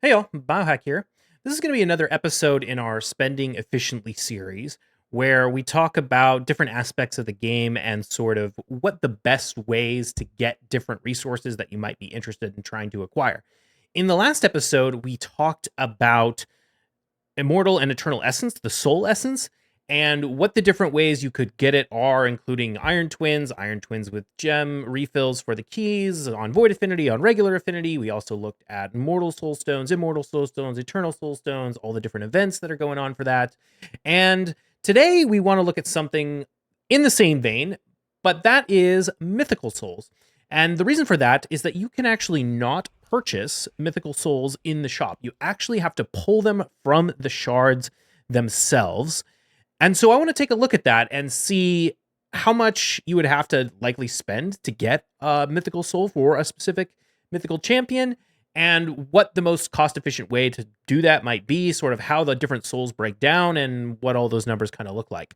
Hey y'all, Biohack here. This is going to be another episode in our Spending Efficiently series where we talk about different aspects of the game and sort of what the best ways to get different resources that you might be interested in trying to acquire. In the last episode, we talked about immortal and eternal essence, the soul essence, and what the different ways you could get it are, including iron twins with gem refills for the keys, on void affinity, on regular affinity. We also looked at mortal soul stones, immortal soul stones, eternal soul stones, all the different events that are going on for that. And today we want to look at something in the same vein, but that is mythical souls. And the reason for that is that you can actually not purchase mythical souls in the shop. You actually have to pull them from the shards themselves. And so I want to take a look at that and see how much you would have to likely spend to get a mythical soul for a specific mythical champion, and what the most cost-efficient way to do that might be, sort of how the different souls break down, and what all those numbers kind of look like.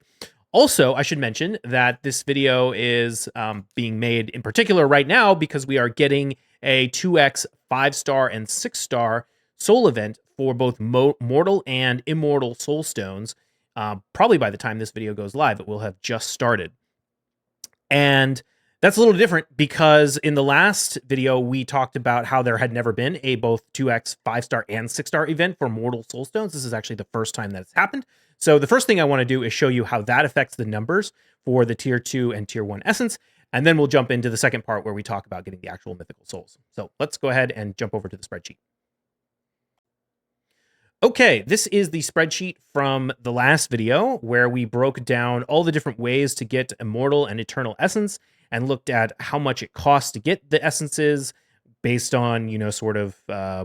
Also, I should mention that this video is being made in particular right now because we are getting a 2x 5-star and 6-star soul event for both mortal and immortal soul stones. Probably by the time this video goes live, it will have just started. And that's a little different because in the last video, we talked about how there had never been a both 2x 5-star and 6-star event for mortal soul stones. This is actually the first time that it's happened. So the first thing I want to do is show you how that affects the numbers for the tier 2 and tier 1 essence. And then we'll jump into the second part where we talk about getting the actual mythical souls. So let's go ahead and jump over to the spreadsheet. Okay, this is the spreadsheet from the last video where we broke down all the different ways to get immortal and eternal essence and looked at how much it costs to get the essences based on, sort of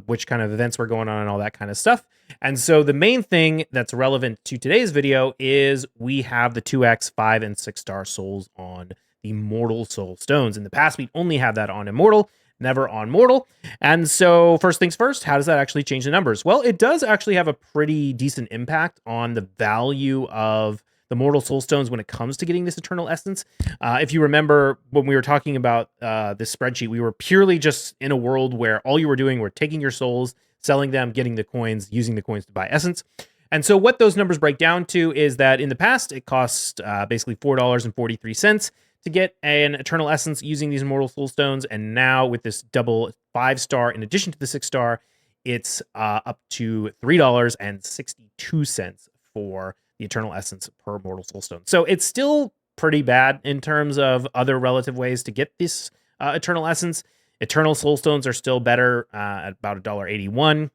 which kind of events were going on and all that kind of stuff. And so the main thing that's relevant to today's video is we have the 2x, 5, and 6-star souls on the mortal soul stones. In the past, we only have that on immortal, never on mortal. And so first things first, how does that actually change the numbers? Well, it does actually have a pretty decent impact on the value of the mortal soul stones when it comes to getting this eternal essence. If you remember when we were talking about this spreadsheet, we were purely just in a world where all you were doing were taking your souls, selling them, getting the coins, using the coins to buy essence. And so what those numbers break down to is that in the past, it cost basically $4.43 to get an eternal essence using these immortal soul stones. And now with this double 5-star, in addition to the 6-star, it's up to $3.62 for the eternal essence per mortal soul stone. So it's still pretty bad in terms of other relative ways to get this eternal essence. Eternal soul stones are still better at about $1.81.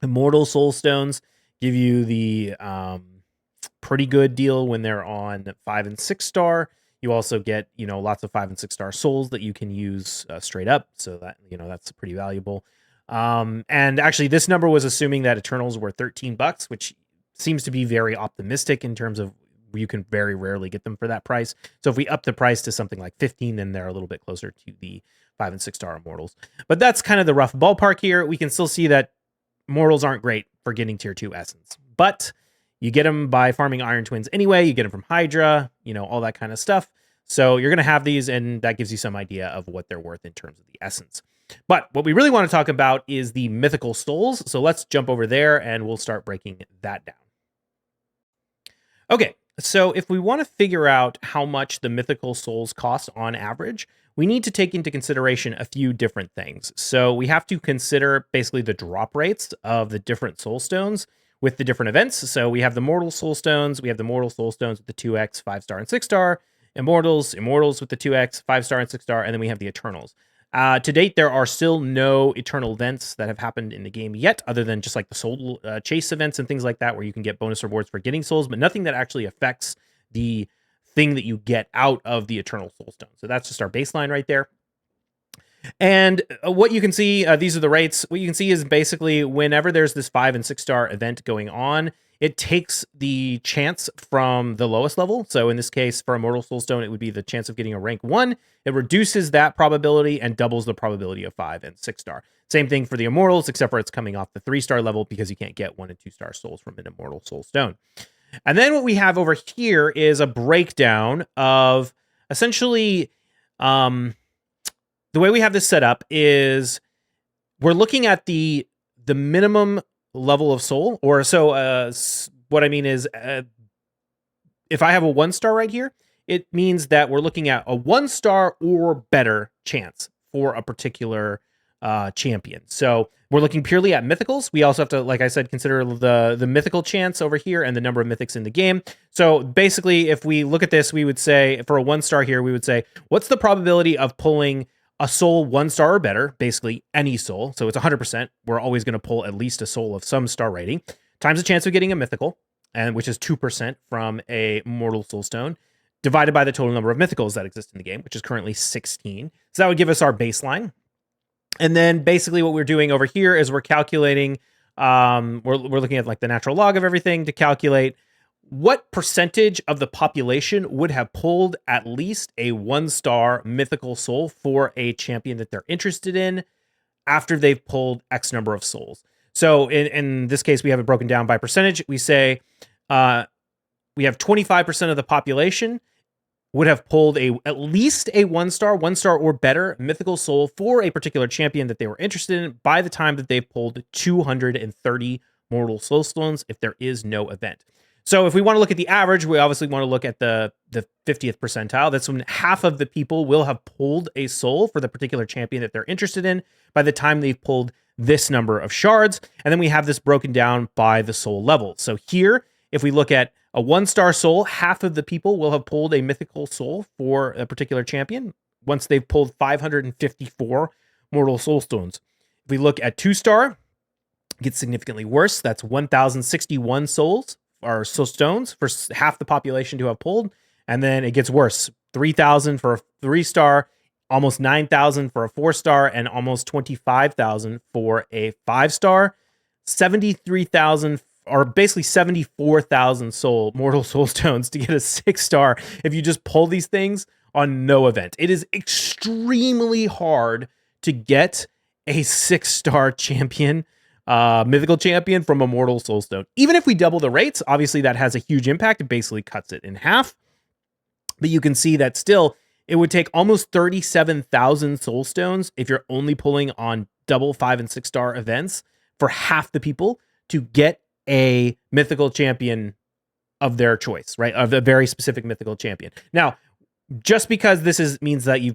Immortal soul stones give you the pretty good deal when they're on 5 and 6-star. You also get, lots of 5 and 6-star souls that you can use straight up. So that, that's pretty valuable. And actually this number was assuming that Eternals were $13, which seems to be very optimistic in terms of you can very rarely get them for that price. So if we up the price to something like 15, then they're a little bit closer to the 5 and 6-star Immortals. But that's kind of the rough ballpark here. We can still see that Mortals aren't great for getting tier 2 essence, but you get them by farming Iron Twins anyway. You get them from Hydra, all that kind of stuff. So you're going to have these, and that gives you some idea of what they're worth in terms of the essence. But what we really want to talk about is the mythical souls. So let's jump over there and we'll start breaking that down. Okay, so if we want to figure out how much the mythical souls cost on average, we need to take into consideration a few different things. So we have to consider basically the drop rates of the different soul stones with the different events. So we have the mortal soul stones, we have the mortal soul stones with the 2x, 5-star, and 6-star, immortals with the 2x, 5-star, and 6-star, and then we have the eternals. To date, there are still no eternal events that have happened in the game yet, other than just like the soul chase events and things like that, where you can get bonus rewards for getting souls, but nothing that actually affects the thing that you get out of the eternal soul stone. So that's just our baseline right there. And what you can see, these are the rates. What you can see is basically whenever there's this 5 and 6-star event going on, it takes the chance from the lowest level. So in this case, for Immortal Soulstone, it would be the chance of getting a rank 1. It reduces that probability and doubles the probability of 5 and 6-star. Same thing for the Immortals, except for it's coming off the 3-star level because you can't get 1 and 2-star souls from an Immortal Soulstone. And then what we have over here is a breakdown of essentially the way we have this set up is we're looking at the the minimum level of soul, or so. What I mean is, if I have a 1-star right here, it means that we're looking at a 1-star or better chance for a particular champion. So we're looking purely at mythicals. We also have to, like I said, consider the mythical chance over here and the number of mythics in the game. So basically, if we look at this, we would say for a 1-star here, we would say, what's the probability of pulling a soul 1-star or better, basically any soul. So it's 100%. We're always going to pull at least a soul of some star rating, times the chance of getting a mythical, and which is 2% from a mortal soulstone, divided by the total number of mythicals that exist in the game, which is currently 16. So that would give us our baseline. And then basically what we're doing over here is we're calculating, we're looking at like the natural log of everything to calculate what percentage of the population would have pulled at least a 1-star mythical soul for a champion that they're interested in after they've pulled X number of souls. So in this case, we have it broken down by percentage. We say we have 25% of the population would have pulled at least a 1-star or better mythical soul for a particular champion that they were interested in by the time that they've pulled 230 mortal soul stones if there is no event. So if we want to look at the average, we obviously want to look at the 50th percentile. That's when half of the people will have pulled a soul for the particular champion that they're interested in by the time they've pulled this number of shards. And then we have this broken down by the soul level. So here, if we look at a 1-star soul, half of the people will have pulled a mythical soul for a particular champion once they've pulled 554 mortal soul stones. If we look at 2-star, it gets significantly worse. That's 1,061 souls or soul stones for half the population to have pulled. And then it gets worse. 3,000 for a 3-star, almost 9,000 for a 4-star, and almost 25,000 for a 5-star. 73,000 or basically 74,000 mortal soul stones to get a 6-star if you just pull these things on no event. It is extremely hard to get a 6-star champion, mythical champion from a mortal soulstone. Even if we double the rates, obviously that has a huge impact. It basically cuts it in half. But you can see that still it would take almost 37,000 soulstones if you're only pulling on double 5 and 6-star events for half the people to get a mythical champion of their choice, right? Of a very specific mythical champion. Now, just because this means that you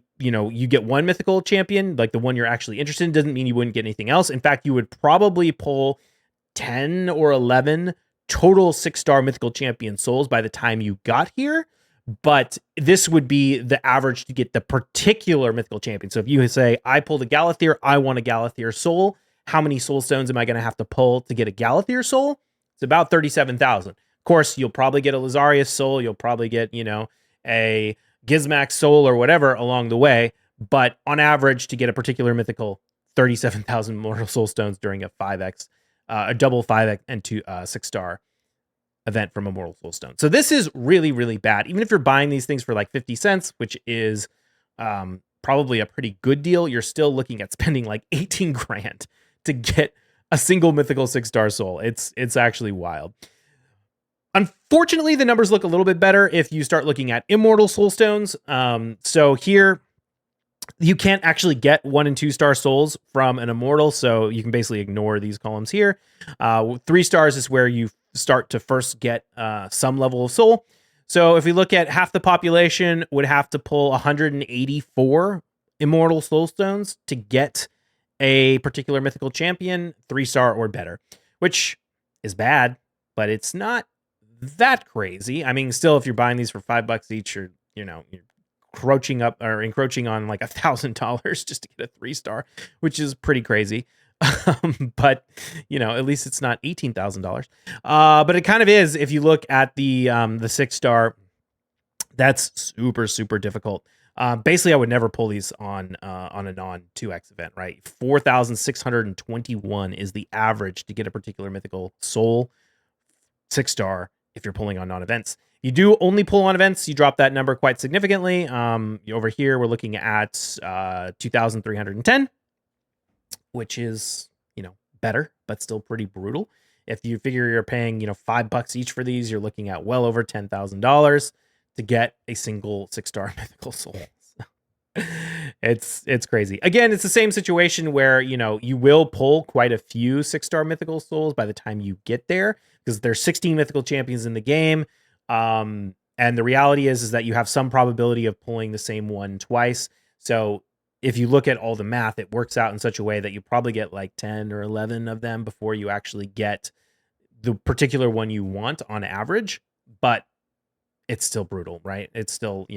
get one mythical champion, like the one you're actually interested in, doesn't mean you wouldn't get anything else. In fact, you would probably pull 10 or 11 total 6-star mythical champion souls by the time you got here. But this would be the average to get the particular mythical champion. So if you say, I pulled a Galathir, I want a Galathir soul, how many soul stones am I going to have to pull to get a Galathir soul? It's about 37,000. Of course, you'll probably get a Lazarius soul. You'll probably get, a Gizmax soul or whatever along the way. But on average, to get a particular mythical, 37,000 mortal soul stones during a 5x, a double 5x and 6-star event from a mortal soul stone. So this is really, really bad. Even if you're buying these things for like 50 cents, which is probably a pretty good deal, you're still looking at spending like 18 grand to get a single mythical 6-star soul. It's actually wild. Unfortunately, the numbers look a little bit better if you start looking at immortal soul stones. So here, you can't actually get 1 and 2-star souls from an immortal, so you can basically ignore these columns here. 3 stars is where you start to first get some level of soul. So if we look at half the population would have to pull 184 immortal soul stones to get a particular mythical champion, 3-star or better, which is bad, but it's not that crazy. I mean, still, if you're buying these for $5 each, you're encroaching on like $1,000 just to get a 3-star, which is pretty crazy. But at least it's not $18,000. But it kind of is if you look at the 6-star. That's super, super difficult. Basically, I would never pull these on a non-2x event, right? 4,621 is the average to get a particular mythical soul 6-star if you're pulling on non-events. You do only pull on events, you drop that number quite significantly. Over here, we're looking at 2,310, which is, better, but still pretty brutal. If you figure you're paying, $5 each for these, you're looking at well over $10,000 to get a single 6-star mythical soul. It's crazy. Again, it's the same situation where, you will pull quite a few 6-star mythical souls by the time you get there, because there's 16 mythical champions in the game. And the reality is that you have some probability of pulling the same one twice. So if you look at all the math, it works out in such a way that you probably get like 10 or 11 of them before you actually get the particular one you want on average. But it's still brutal, right? It's still,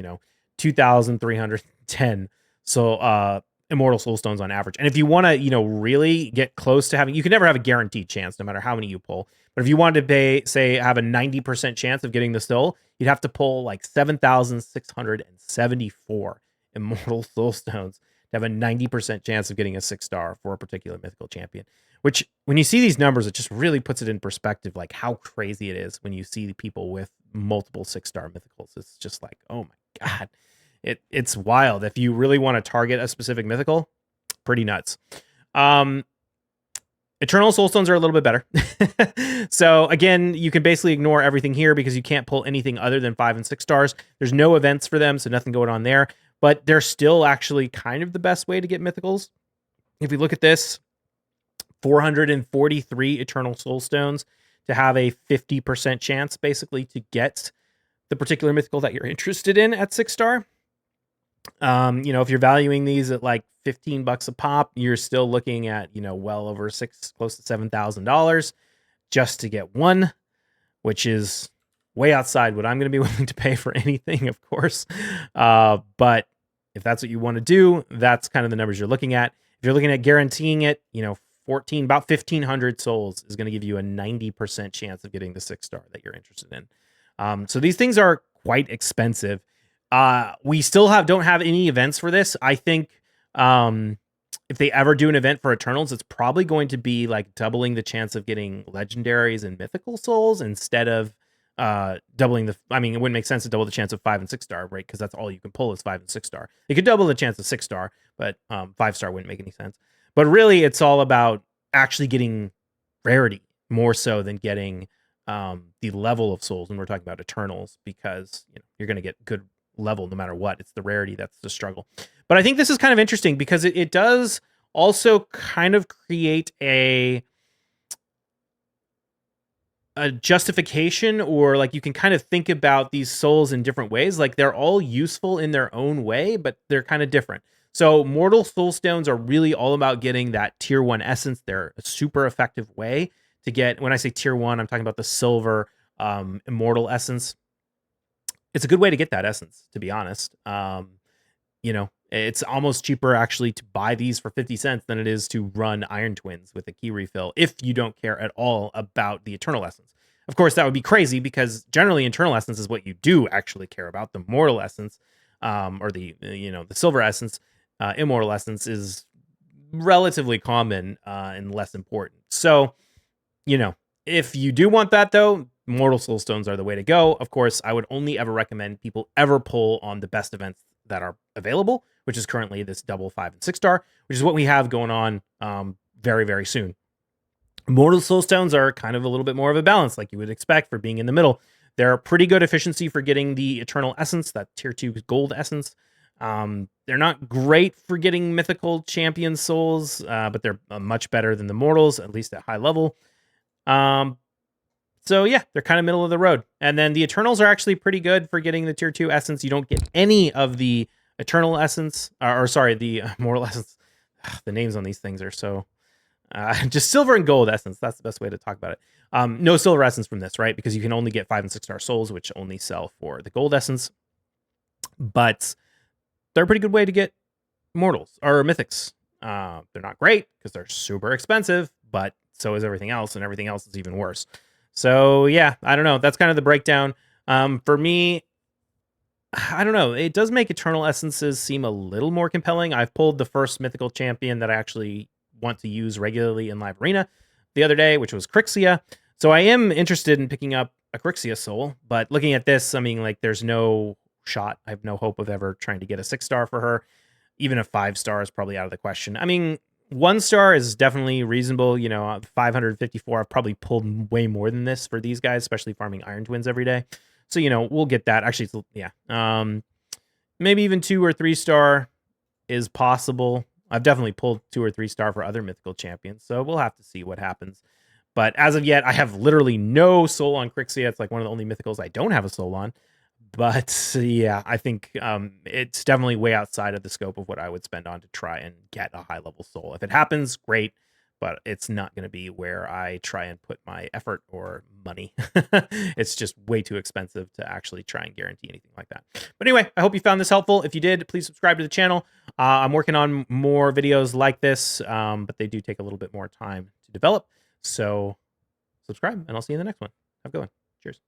2,310. So immortal soul stones on average. And if you want to, really get close to having, you can never have a guaranteed chance no matter how many you pull. But if you wanted to say have a 90% chance of getting the soul, you'd have to pull like 7,674 immortal soul stones to have a 90% chance of getting a 6-star for a particular mythical champion. Which, when you see these numbers, it just really puts it in perspective, like how crazy it is when you see people with multiple 6-star mythicals. It's just like, oh my God, it's wild. If you really want to target a specific mythical, pretty nuts. Eternal Soulstones are a little bit better. So again, you can basically ignore everything here because you can't pull anything other than 5 and 6 stars. There's no events for them, so nothing going on there. But they're still actually kind of the best way to get mythicals. If we look at this, 443 Eternal Soulstones to have a 50% chance, basically, to get the particular mythical that you're interested in at 6-star. If you're valuing these at like $15 a pop, you're still looking at, well over close to $7,000 just to get one, which is way outside what I'm going to be willing to pay for anything, of course. But if that's what you want to do, that's kind of the numbers you're looking at. If you're looking at guaranteeing it, about 1,500 souls is going to give you a 90% chance of getting the 6-star that you're interested in. So these things are quite expensive. We still don't have any events for this. I think if they ever do an event for Eternals, it's probably going to be like doubling the chance of getting legendaries and mythical souls instead of doubling it wouldn't make sense to double the chance of 5 and 6-star, right? Because that's all you can pull is 5 and 6-star. You could double the chance of 6-star, but 5-star wouldn't make any sense. But really, it's all about actually getting rarity more so than getting the level of souls when we're talking about Eternals, because you're going to get good level no matter what. It's the rarity that's the struggle. But I think this is kind of interesting because it does also kind of create a justification, or like you can kind of think about these souls in different ways. Like they're all useful in their own way, but they're kind of different. So mortal soul stones are really all about getting that tier 1 essence. They're a super effective way to get, when I say tier 1, I'm talking about the silver immortal essence. It's a good way to get that essence, to be honest. It's almost cheaper actually to buy these for 50 cents than it is to run Iron Twins with a key refill if you don't care at all about the Eternal Essence. Of course, that would be crazy because generally Eternal Essence is what you do actually care about. The Mortal Essence, or the Silver Essence, Immortal Essence is relatively common and less important. So, if you do want that though, Mortal Soul Stones are the way to go. Of course, I would only ever recommend people ever pull on the best events that are available, which is currently this double 5 and 6-star, which is what we have going on very, very soon. Mortal Soul Stones are kind of a little bit more of a balance, like you would expect for being in the middle. They're a pretty good efficiency for getting the Eternal Essence, that tier 2 gold essence. They're not great for getting mythical champion souls, but they're much better than the mortals, at least at high level. So yeah, they're kind of middle of the road. And then the Eternals are actually pretty good for getting the tier 2 essence. You don't get any of the Eternal essence, the Mortal essence. The names on these things are so just silver and gold essence. That's the best way to talk about it. No silver essence from this, right? Because you can only get 5 and 6-star souls, which only sell for the gold essence. But they're a pretty good way to get mortals or mythics. They're not great because they're super expensive, but so is everything else, and everything else is even worse. So yeah, I don't know. That's kind of the breakdown. For me, I don't know. It does make Eternal Essences seem a little more compelling. I've pulled the first mythical champion that I actually want to use regularly in Live Arena the other day, which was Crixia. So I am interested in picking up a Crixia soul, but looking at this, there's no shot. I have no hope of ever trying to get a 6-star for her. Even a 5-star is probably out of the question. 1-star is definitely reasonable. 554. I've probably pulled way more than this for these guys, especially farming Iron Twins every day. So, we'll get that. Actually, yeah. Maybe even 2 or 3-star. is possible. I've definitely pulled 2 or 3 star for other mythical champions, so we'll have to see what happens. But as of yet, I have literally no soul on Crixia. It's like one of the only mythicals I don't have a soul on. But yeah, I think it's definitely way outside of the scope of what I would spend on to try and get a high level soul. If it happens, great, but it's not going to be where I try and put my effort or money. It's just way too expensive to actually try and guarantee anything like that. But anyway, I hope you found this helpful. If you did, please subscribe to the channel. I'm working on more videos like this, but they do take a little bit more time to develop. So subscribe, and I'll see you in the next one. Have a good one. Cheers.